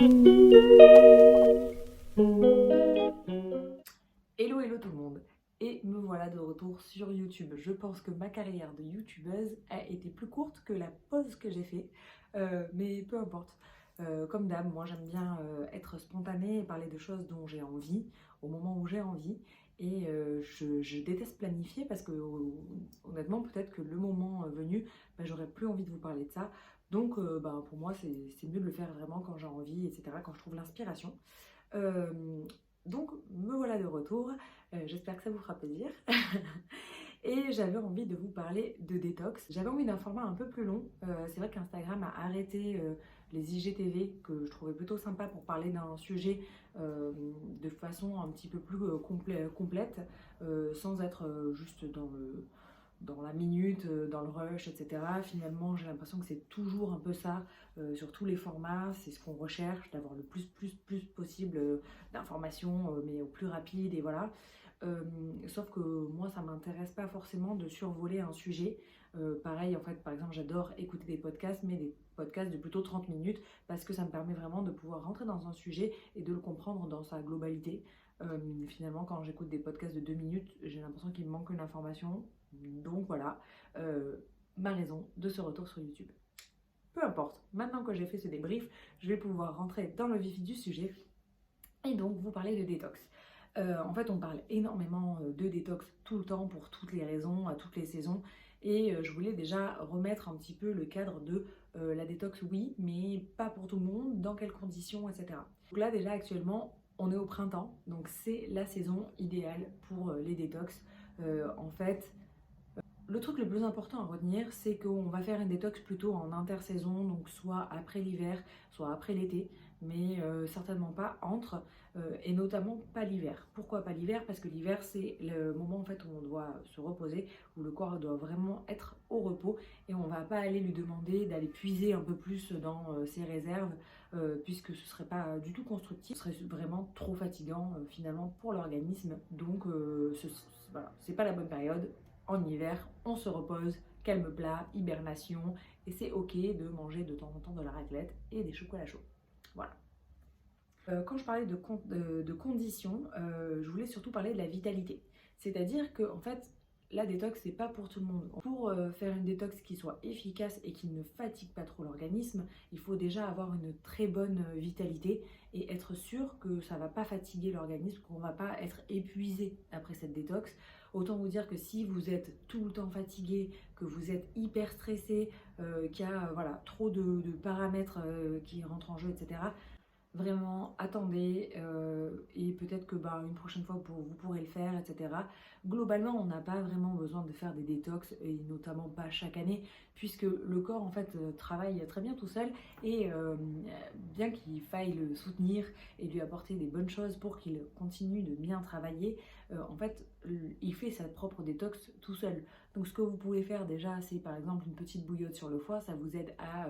Hello hello tout le monde, et me voilà de retour sur YouTube. Je pense que ma carrière de youtubeuse a été plus courte que la pause que j'ai fait, mais peu importe. Comme d'hab, moi j'aime bien être spontanée et parler de choses dont j'ai envie, au moment où j'ai envie. Et je déteste planifier parce que honnêtement peut-être que le moment venu, j'aurais plus envie de vous parler de ça. Donc pour moi c'est mieux de le faire vraiment quand j'ai envie, etc., quand je trouve l'inspiration. Euh, donc me voilà de retour, j'espère que ça vous fera plaisir. Et j'avais envie de vous parler de détox. J'avais envie d'un format un peu plus long. C'est vrai qu'Instagram a arrêté les IGTV que je trouvais plutôt sympa pour parler d'un sujet de façon un petit peu plus complète, sans être juste dans la minute, dans le rush, etc. Finalement, j'ai l'impression que c'est toujours un peu ça sur tous les formats. C'est ce qu'on recherche, d'avoir le plus possible d'informations, mais au plus rapide, et voilà. Sauf que moi, ça m'intéresse pas forcément de survoler un sujet. Pareil, en fait, par exemple, j'adore écouter des podcasts, mais des podcasts de plutôt 30 minutes, parce que ça me permet vraiment de pouvoir rentrer dans un sujet et de le comprendre dans sa globalité. Finalement, quand j'écoute des podcasts de 2 minutes, j'ai l'impression qu'il me manque une information. Donc voilà, euh, ma raison de ce retour sur YouTube. Peu importe, maintenant que j'ai fait ce débrief, je vais pouvoir rentrer dans le vif du sujet et donc vous parler de détox. En fait, on parle énormément de détox tout le temps pour toutes les raisons, à toutes les saisons. Et je voulais déjà remettre un petit peu le cadre de la détox, oui, mais pas pour tout le monde, dans quelles conditions, etc. Donc là, déjà, actuellement, on est au printemps, donc c'est la saison idéale pour les détox. En fait, le truc le plus important à retenir, c'est qu'on va faire une détox plutôt en intersaison, donc soit après l'hiver, soit après l'été, mais certainement pas entre, et notamment pas l'hiver. Pourquoi pas l'hiver? Parce que l'hiver, c'est le moment en fait où on doit se reposer, où le corps doit vraiment être au repos, et on va pas aller lui demander d'aller puiser un peu plus dans ses réserves, puisque ce serait pas du tout constructif, ce serait vraiment trop fatigant finalement pour l'organisme. Donc voilà, c'est pas la bonne période. En hiver, on se repose, calme plat, hibernation, et c'est ok de manger de temps en temps de la raclette et des chocolats chauds. Voilà. Quand je parlais de conditions, je voulais surtout parler de la vitalité. C'est-à-dire que en fait, la détox, c'est pas pour tout le monde. Pour faire une détox qui soit efficace et qui ne fatigue pas trop l'organisme, il faut déjà avoir une très bonne vitalité et être sûr que ça va pas fatiguer l'organisme, qu'on va pas être épuisé après cette détox. Autant vous dire que si vous êtes tout le temps fatigué, que vous êtes hyper stressé, qu'il y a voilà, trop de paramètres qui rentrent en jeu, etc., vraiment, attendez, et peut-être que une prochaine fois vous pourrez le faire, etc. Globalement, on n'a pas vraiment besoin de faire des détox, et notamment pas chaque année, puisque le corps en fait travaille très bien tout seul, et bien qu'il faille le soutenir et lui apporter des bonnes choses pour qu'il continue de bien travailler, en fait, il fait sa propre détox tout seul. Donc ce que vous pouvez faire déjà, c'est par exemple une petite bouillotte sur le foie, ça vous aide à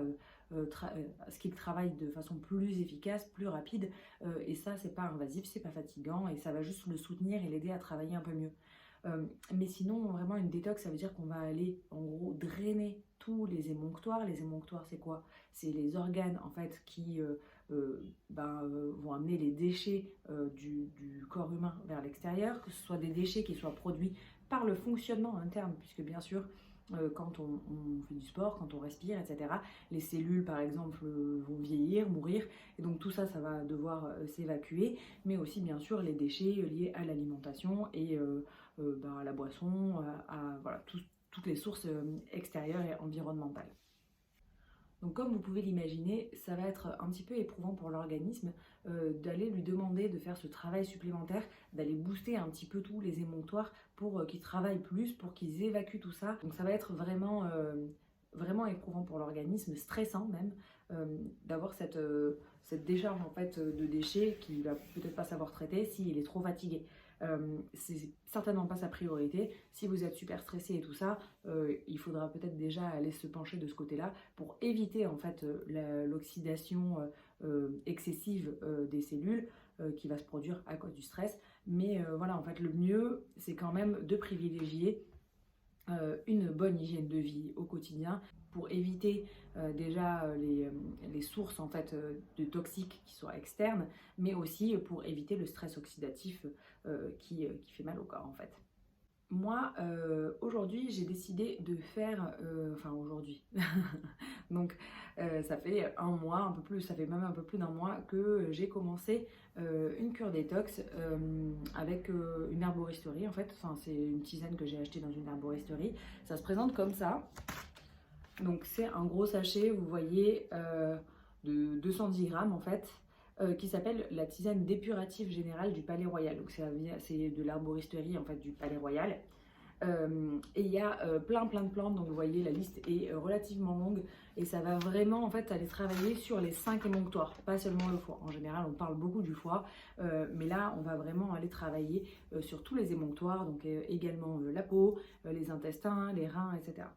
ce qu'il travaille de façon plus efficace, plus rapide, et ça c'est pas invasif, c'est pas fatigant, et ça va juste le soutenir et l'aider à travailler un peu mieux. Mais sinon, vraiment une détox, ça veut dire qu'on va aller en gros drainer tous les émonctoires. Les émonctoires, c'est quoi? C'est les organes en fait qui vont amener les déchets du corps humain vers l'extérieur, que ce soit des déchets qui soient produits par le fonctionnement interne, puisque bien sûr, quand on fait du sport, quand on respire, etc., les cellules, par exemple, vont vieillir, mourir, et donc tout ça, ça va devoir s'évacuer, mais aussi, bien sûr, les déchets liés à l'alimentation et à la boisson, voilà, toutes les sources extérieures et environnementales. Donc comme vous pouvez l'imaginer, ça va être un petit peu éprouvant pour l'organisme d'aller lui demander de faire ce travail supplémentaire, d'aller booster un petit peu tous les émonctoires pour qu'ils travaillent plus, pour qu'ils évacuent tout ça. Donc ça va être vraiment éprouvant pour l'organisme, stressant même, d'avoir cette décharge en fait de déchets qu'il va peut-être pas savoir traiter s'il est trop fatigué. C'est certainement pas sa priorité. Si vous êtes super stressé et tout ça, il faudra peut-être déjà aller se pencher de ce côté-là pour éviter en fait l'oxydation excessive des cellules qui va se produire à cause du stress. Mais voilà, en fait, le mieux, c'est quand même de privilégier une bonne hygiène de vie au quotidien. pour éviter déjà les sources en fait de toxiques qui soient externes, mais aussi pour éviter le stress oxydatif qui fait mal au corps en fait. Moi, aujourd'hui, j'ai décidé de faire, enfin aujourd'hui, donc ça fait un mois, un peu plus, ça fait même un peu plus d'un mois que j'ai commencé une cure détox avec une herboristerie en fait. Enfin, c'est une tisane que j'ai achetée dans une herboristerie. Ça se présente comme ça. Donc c'est un gros sachet, vous voyez, de 210 grammes en fait, qui s'appelle la tisane dépurative générale du Palais Royal. Donc c'est de l'herboristerie en fait du Palais Royal. Et il y a plein de plantes, donc vous voyez la liste est relativement longue et ça va vraiment en fait aller travailler sur les 5 émonctoires, pas seulement le foie. En général on parle beaucoup du foie, mais là on va vraiment aller travailler sur tous les émonctoires, donc également la peau, les intestins, les reins, etc.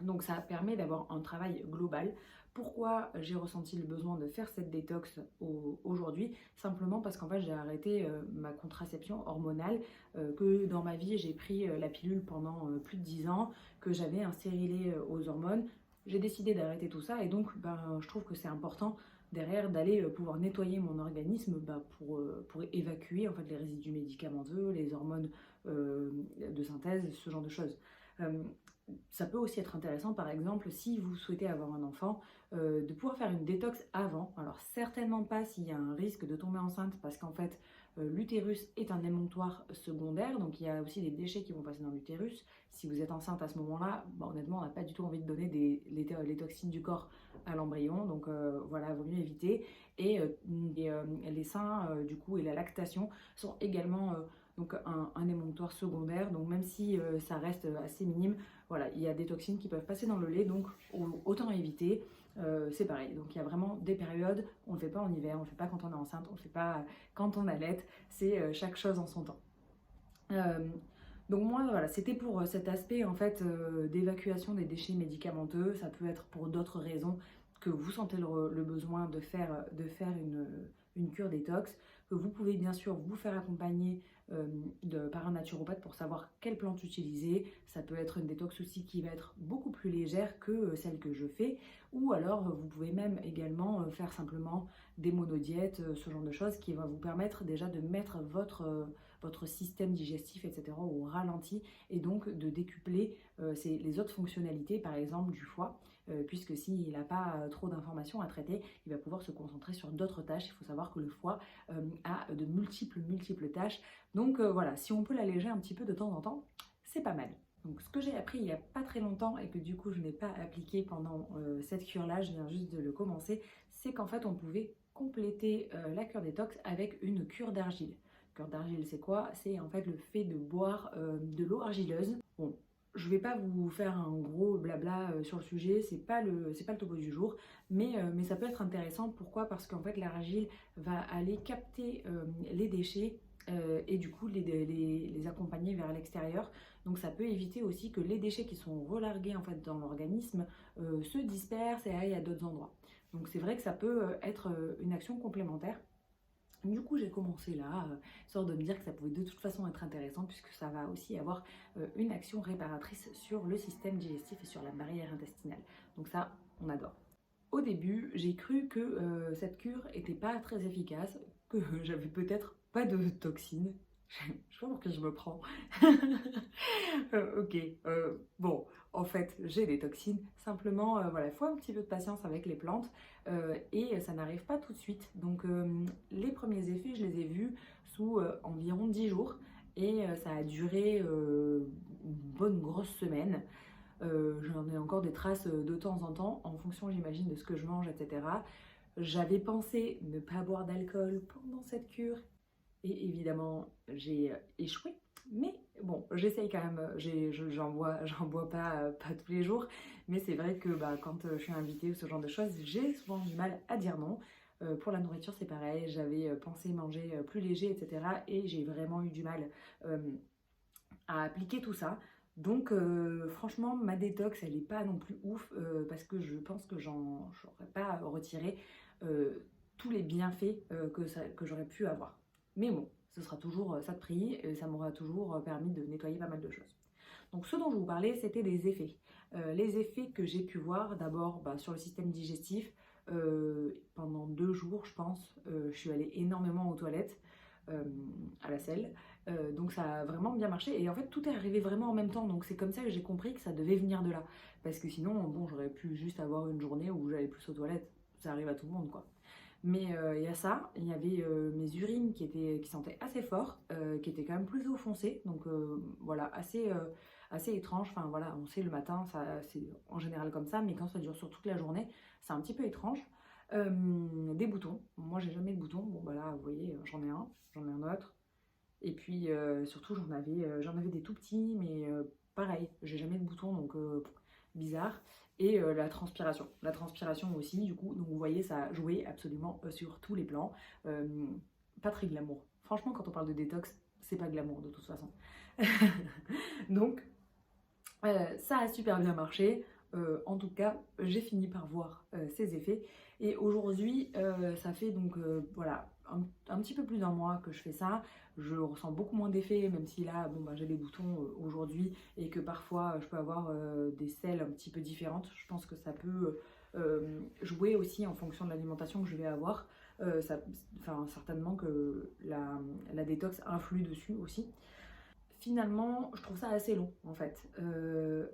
Donc ça permet d'avoir un travail global. Pourquoi j'ai ressenti le besoin de faire cette détox aujourd'hui? Simplement parce qu'en fait j'ai arrêté ma contraception hormonale, que dans ma vie j'ai pris la pilule pendant plus de 10 ans, que j'avais un stérilet aux hormones. J'ai décidé d'arrêter tout ça et donc je trouve que c'est important derrière d'aller pouvoir nettoyer mon organisme pour évacuer en fait les résidus médicamenteux, les hormones de synthèse, ce genre de choses. Ça peut aussi être intéressant, par exemple, si vous souhaitez avoir un enfant, de pouvoir faire une détox avant. Alors certainement pas s'il y a un risque de tomber enceinte, parce qu'en fait, l'utérus est un émonctoire secondaire, donc il y a aussi des déchets qui vont passer dans l'utérus. Si vous êtes enceinte à ce moment-là, honnêtement, on n'a pas du tout envie de donner les toxines du corps à l'embryon, donc voilà, vaut mieux éviter. Et les seins, du coup, et la lactation sont également donc un émonctoire secondaire, donc même si ça reste assez minime, voilà, il y a des toxines qui peuvent passer dans le lait, donc autant éviter. C'est pareil, donc il y a vraiment des périodes, on ne le fait pas en hiver, on ne le fait pas quand on est enceinte, on ne le fait pas quand on allait, c'est chaque chose en son temps. Donc moi, voilà, c'était pour cet aspect en fait d'évacuation des déchets médicamenteux. Ça peut être pour d'autres raisons que vous sentez le besoin de faire une cure détox, que vous pouvez bien sûr vous faire accompagner par un naturopathe pour savoir quelle plante utiliser. Ça peut être une détox aussi qui va être beaucoup plus légère que celle que je fais, ou alors vous pouvez même également faire simplement des monodiètes, ce genre de choses qui va vous permettre déjà de mettre votre système digestif, etc., au ralenti et donc de décupler les autres fonctionnalités, par exemple du foie, puisque s'il n'a pas trop d'informations à traiter, il va pouvoir se concentrer sur d'autres tâches. Il faut savoir que le foie a de multiples tâches. Donc voilà, si on peut l'alléger un petit peu de temps en temps, c'est pas mal. Donc ce que j'ai appris il n'y a pas très longtemps et que du coup je n'ai pas appliqué pendant cette cure-là, je viens juste de le commencer, c'est qu'en fait on pouvait compléter la cure détox avec une cure d'argile. Cure d'argile, c'est quoi? C'est en fait le fait de boire de l'eau argileuse. Bon, je vais pas vous faire un gros blabla sur le sujet, c'est pas le topo du jour, mais ça peut être intéressant. Pourquoi? Parce qu'en fait l'argile va aller capter les déchets et du coup les accompagner vers l'extérieur. Donc ça peut éviter aussi que les déchets qui sont relargués en fait dans l'organisme se dispersent et aillent à d'autres endroits. Donc c'est vrai que ça peut être une action complémentaire. Du coup, j'ai commencé là, histoire de me dire que ça pouvait de toute façon être intéressant puisque ça va aussi avoir une action réparatrice sur le système digestif et sur la barrière intestinale. Donc ça, on adore. Au début, j'ai cru que cette cure était pas très efficace, que j'avais peut-être pas de toxines. Je sais pas pour que je me prends. Ok, bon, en fait, j'ai des toxines. Simplement, voilà, il faut un petit peu de patience avec les plantes et ça n'arrive pas tout de suite. Donc, les premiers effets, je les ai vus sous environ 10 jours et ça a duré une bonne grosse semaine. J'en ai encore des traces de temps en temps, en fonction, j'imagine, de ce que je mange, etc. J'avais pensé ne pas boire d'alcool pendant cette cure et évidemment, j'ai échoué. Mais bon, j'essaye quand même, j'en bois pas tous les jours, mais c'est vrai que quand je suis invitée ou ce genre de choses, j'ai souvent du mal à dire non. Pour la nourriture, c'est pareil, j'avais pensé manger plus léger, etc. Et j'ai vraiment eu du mal à appliquer tout ça. Donc franchement, ma détox, elle n'est pas non plus ouf parce que je pense que j'aurais pas retiré tous les bienfaits que j'aurais pu avoir. Mais bon, ce sera toujours ça de prix et ça m'aura toujours permis de nettoyer pas mal de choses. Donc ce dont je vous parlais, c'était des effets. Les effets que j'ai pu voir, d'abord sur le système digestif, pendant 2 jours je pense, je suis allée énormément aux toilettes, à la selle, donc ça a vraiment bien marché et en fait tout est arrivé vraiment en même temps, donc c'est comme ça que j'ai compris que ça devait venir de là, parce que sinon bon j'aurais pu juste avoir une journée où j'allais plus aux toilettes, ça arrive à tout le monde quoi. Mais il y a ça, il y avait mes urines qui sentaient assez fort, qui étaient quand même plutôt foncées, donc voilà, assez étrange. Enfin voilà, on sait le matin, c'est en général comme ça, mais quand ça dure sur toute la journée, c'est un petit peu étrange. Des boutons, moi j'ai jamais de boutons, bon bah là vous voyez, j'en ai un autre. Et puis surtout j'en avais des tout petits, mais pareil, j'ai jamais de boutons, donc bizarre. Et la transpiration aussi, du coup, donc vous voyez, ça a joué absolument sur tous les plans. Euh, Pas très glamour. Franchement, quand on parle de détox, c'est pas glamour de toute façon. Donc, ça a super bien marché. En tout cas, j'ai fini par voir ses effets. Et aujourd'hui, ça fait donc voilà un petit peu plus d'un mois que je fais ça. Je ressens beaucoup moins d'effets, même si là, bon, j'ai des boutons aujourd'hui et que parfois je peux avoir des selles un petit peu différentes. Je pense que ça peut jouer aussi en fonction de l'alimentation que je vais avoir. Certainement que la détox influe dessus aussi. Finalement, je trouve ça assez long en fait,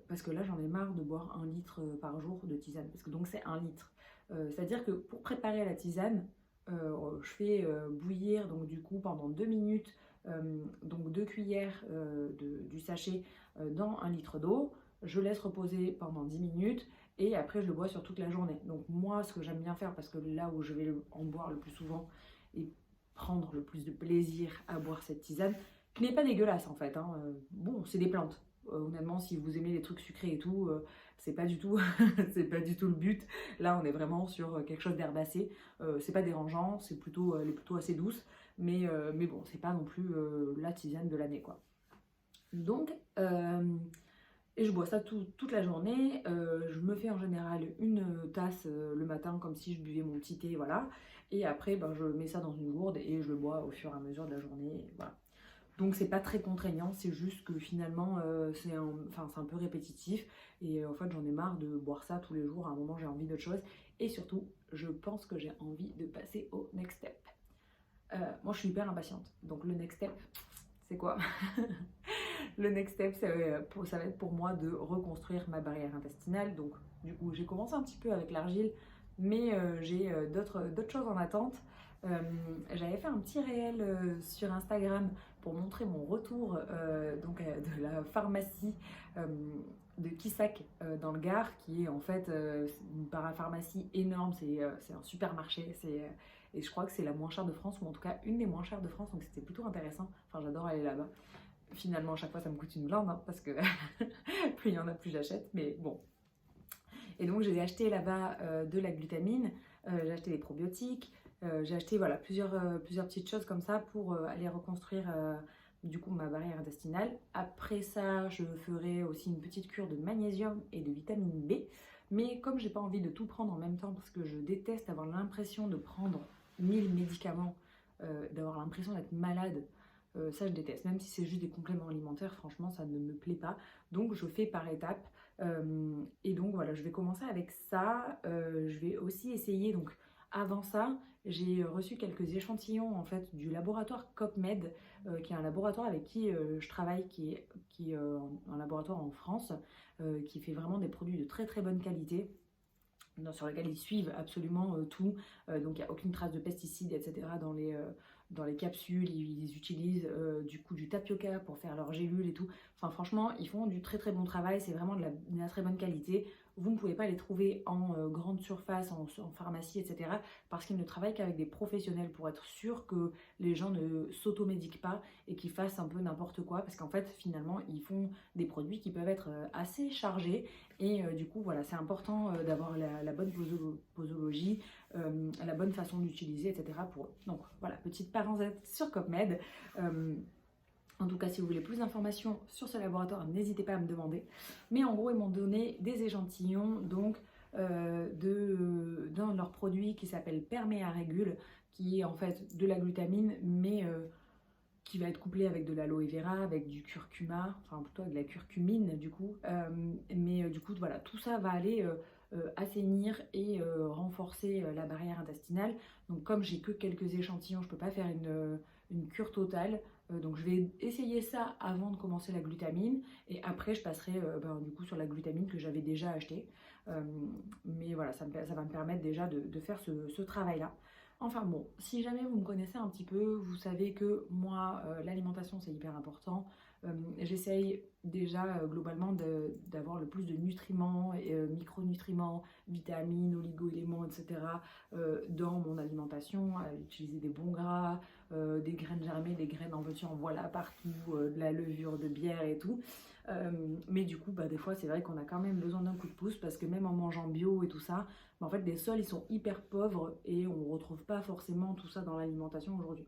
parce que là j'en ai marre de boire 1 litre par jour de tisane, parce que donc c'est 1 litre. C'est-à-dire que pour préparer la tisane, je fais bouillir donc du coup pendant 2 minutes, donc 2 cuillères du sachet dans 1 litre d'eau. Je laisse reposer pendant 10 minutes et après je le bois sur toute la journée. Donc moi ce que j'aime bien faire, parce que là où je vais en boire le plus souvent et prendre le plus de plaisir à boire cette tisane, qui n'est pas dégueulasse en fait, hein. Bon, c'est des plantes. Honnêtement, si vous aimez les trucs sucrés et tout, c'est pas du tout, c'est pas du tout le but. Là, on est vraiment sur quelque chose d'herbacé. C'est pas dérangeant, elle est plutôt assez douce, mais bon, c'est pas non plus la tisane de l'année quoi. Donc, et je bois ça toute la journée. Je me fais en général une tasse le matin, comme si je buvais mon petit thé, voilà. Et après, je mets ça dans une gourde et je le bois au fur et à mesure de la journée, voilà. Donc c'est pas très contraignant, c'est juste que finalement c'est un peu répétitif et en fait j'en ai marre de boire ça tous les jours, à un moment j'ai envie d'autre chose et surtout je pense que j'ai envie de passer au next step. Moi je suis hyper impatiente, donc le next step c'est quoi? Le next step ça va être pour moi de reconstruire ma barrière intestinale, donc du coup j'ai commencé un petit peu avec l'argile mais j'ai d'autres choses en attente. J'avais fait un petit réel sur Instagram pour montrer mon retour de la pharmacie de Quissac dans le Gard, qui est en fait une parapharmacie énorme, c'est un supermarché, et je crois que c'est la moins chère de France, ou en tout cas une des moins chères de France, donc c'était plutôt intéressant, enfin j'adore aller là-bas. Finalement à chaque fois ça me coûte une blinde, hein, parce que plus il y en a plus j'achète, mais bon. Et donc j'ai acheté là-bas de la glutamine, j'ai acheté des probiotiques, j'ai acheté voilà, plusieurs petites choses comme ça pour aller reconstruire du coup ma barrière intestinale. Après ça, je ferai aussi une petite cure de magnésium et de vitamine B. Mais comme j'ai pas envie de tout prendre en même temps, parce que je déteste avoir l'impression de prendre 1000 médicaments, d'avoir l'impression d'être malade, ça je déteste. Même si c'est juste des compléments alimentaires, franchement ça ne me plaît pas. Donc je fais par étapes. Et donc voilà, je vais commencer avec ça. Je vais aussi essayer, donc avant ça, j'ai reçu quelques échantillons en fait du laboratoire CopMed, qui est un laboratoire avec qui je travaille, qui est un laboratoire en France, qui fait vraiment des produits de très très bonne qualité, sur lesquels ils suivent absolument tout. Donc il n'y a aucune trace de pesticides, etc. Dans les capsules. Ils utilisent du coup du tapioca pour faire leurs gélules et tout. Enfin franchement, ils font du très très bon travail, c'est vraiment de la très bonne qualité. Vous ne pouvez pas les trouver en grande surface, en pharmacie, etc. parce qu'ils ne travaillent qu'avec des professionnels pour être sûr que les gens ne s'automédiquent pas et qu'ils fassent un peu n'importe quoi. Parce qu'en fait, finalement, ils font des produits qui peuvent être assez chargés. Et du coup, voilà, c'est important d'avoir la bonne posologie, la bonne façon d'utiliser, etc. pour eux. Donc voilà, petite parenthèse sur CopMed. En tout cas, si vous voulez plus d'informations sur ce laboratoire, n'hésitez pas à me demander. Mais en gros, ils m'ont donné des échantillons donc d'un de leurs produits qui s'appelle Perméa Régule, qui est en fait de la glutamine, mais qui va être couplé avec de l'aloe vera, avec du curcuma, enfin plutôt avec de la curcumine du coup. Mais du coup voilà, tout ça va aller assainir et renforcer la barrière intestinale. Donc comme j'ai que quelques échantillons, je peux pas faire une cure totale. Donc je vais essayer ça avant de commencer la glutamine et après je passerai du coup sur la glutamine que j'avais déjà achetée. Mais voilà, ça va me permettre déjà de faire ce travail-là. Enfin bon, si jamais vous me connaissez un petit peu, vous savez que moi, l'alimentation c'est hyper important. J'essaye déjà globalement d'avoir le plus de nutriments, micronutriments, vitamines, oligo-éléments, etc. Dans mon alimentation, à utiliser des bons gras, des graines germées, des graines en veux-tu en voilà partout, de la levure de bière et tout. Mais du coup, des fois c'est vrai qu'on a quand même besoin d'un coup de pouce parce que même en mangeant bio et tout ça, en fait les sols ils sont hyper pauvres et on ne retrouve pas forcément tout ça dans l'alimentation aujourd'hui.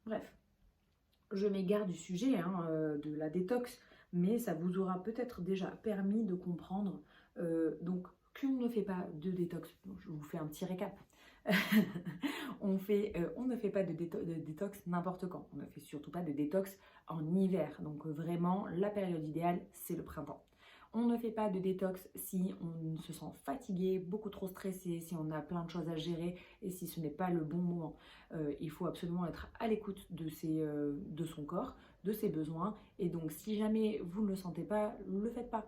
Bref, je m'égare du sujet de la détox, mais ça vous aura peut-être déjà permis de comprendre donc qu'on ne fait pas de détox. Je vous fais un petit récap. on ne fait pas de détox n'importe quand. On ne fait surtout pas de détox en hiver. Donc vraiment, la période idéale, c'est le printemps. On ne fait pas de détox si on se sent fatigué, beaucoup trop stressé, si on a plein de choses à gérer et si ce n'est pas le bon moment. Il faut absolument être à l'écoute de son corps, de ses besoins. Et donc si jamais vous ne le sentez pas, ne le faites pas.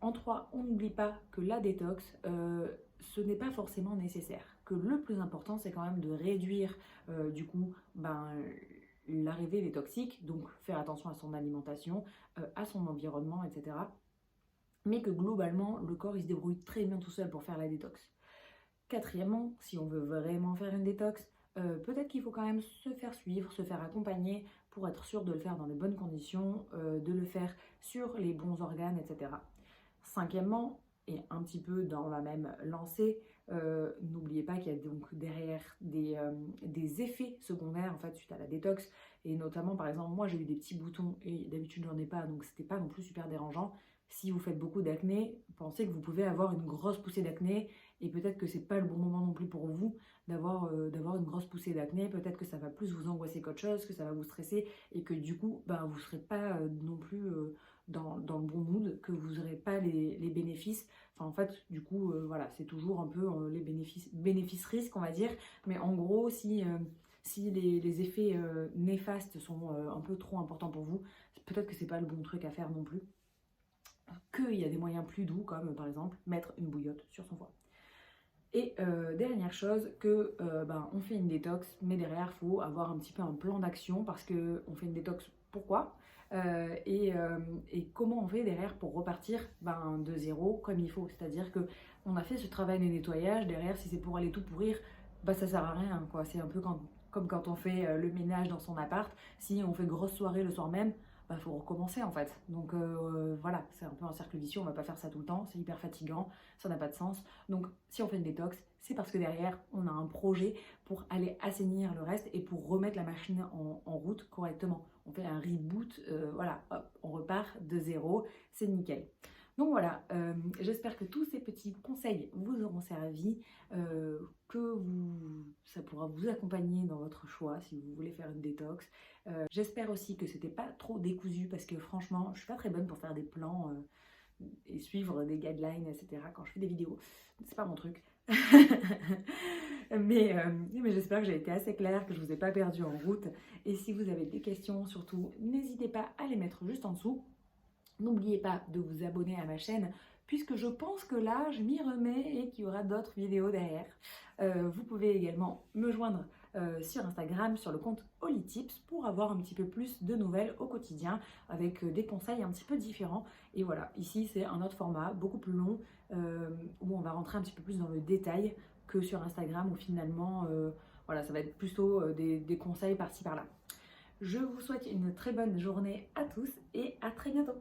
En 3, on n'oublie pas que la détox, ce n'est pas forcément nécessaire. Que le plus important, c'est quand même de réduire l'arrivée des toxiques, donc faire attention à son alimentation, à son environnement, etc. Mais que globalement, le corps il se débrouille très bien tout seul pour faire la détox. Quatrièmement, si on veut vraiment faire une détox, peut-être qu'il faut quand même se faire suivre, se faire accompagner pour être sûr de le faire dans les bonnes conditions, de le faire sur les bons organes, etc. Cinquièmement, et un petit peu dans la même lancée, n'oubliez pas qu'il y a donc derrière des effets secondaires en fait suite à la détox, et notamment par exemple moi j'ai eu des petits boutons et d'habitude j'en ai pas, donc c'était pas non plus super dérangeant. Si vous faites beaucoup d'acné, pensez que vous pouvez avoir une grosse poussée d'acné et peut-être que c'est pas le bon moment non plus pour vous d'avoir une grosse poussée d'acné. Peut-être que ça va plus vous angoisser qu'autre chose, que ça va vous stresser et que du coup vous serez pas non plus dans le bon mood, que vous n'aurez pas les bénéfices. Enfin en fait du coup voilà, c'est toujours un peu les bénéfices-risques on va dire, mais en gros si les effets néfastes sont un peu trop importants pour vous, peut-être que c'est pas le bon truc à faire non plus. Qu'il y a des moyens plus doux, comme par exemple mettre une bouillotte sur son foie. Et dernière chose, on fait une détox, mais derrière il faut avoir un petit peu un plan d'action parce qu'on fait une détox, pourquoi et comment on fait derrière pour repartir de zéro comme il faut. C'est-à-dire que on a fait ce travail de nettoyage, derrière si c'est pour aller tout pourrir, ça sert à rien quoi. C'est un peu comme quand on fait le ménage dans son appart, si on fait grosse soirée le soir même, faut recommencer en fait. Donc voilà, c'est un peu un cercle vicieux, on va pas faire ça tout le temps, c'est hyper fatigant, ça n'a pas de sens. Donc si on fait une détox, c'est parce que derrière on a un projet pour aller assainir le reste et pour remettre la machine en route correctement. On fait un reboot, voilà, hop, on repart de zéro, c'est nickel. Donc voilà, j'espère que tous ces petits conseils vous auront servi, ça pourra vous accompagner dans votre choix si vous voulez faire une détox. J'espère aussi que c'était pas trop décousu parce que franchement, je suis pas très bonne pour faire des plans et suivre des guidelines, etc. quand je fais des vidéos. C'est pas mon truc. mais j'espère que j'ai été assez claire, que je vous ai pas perdu en route. Et si vous avez des questions, surtout, n'hésitez pas à les mettre juste en dessous. N'oubliez pas de vous abonner à ma chaîne puisque je pense que là, je m'y remets et qu'il y aura d'autres vidéos derrière. Vous pouvez également me joindre sur Instagram, sur le compte Hollytips pour avoir un petit peu plus de nouvelles au quotidien avec des conseils un petit peu différents. Et voilà, ici c'est un autre format, beaucoup plus long, où on va rentrer un petit peu plus dans le détail que sur Instagram où finalement, voilà, ça va être plutôt des conseils par-ci par-là. Je vous souhaite une très bonne journée à tous et à très bientôt.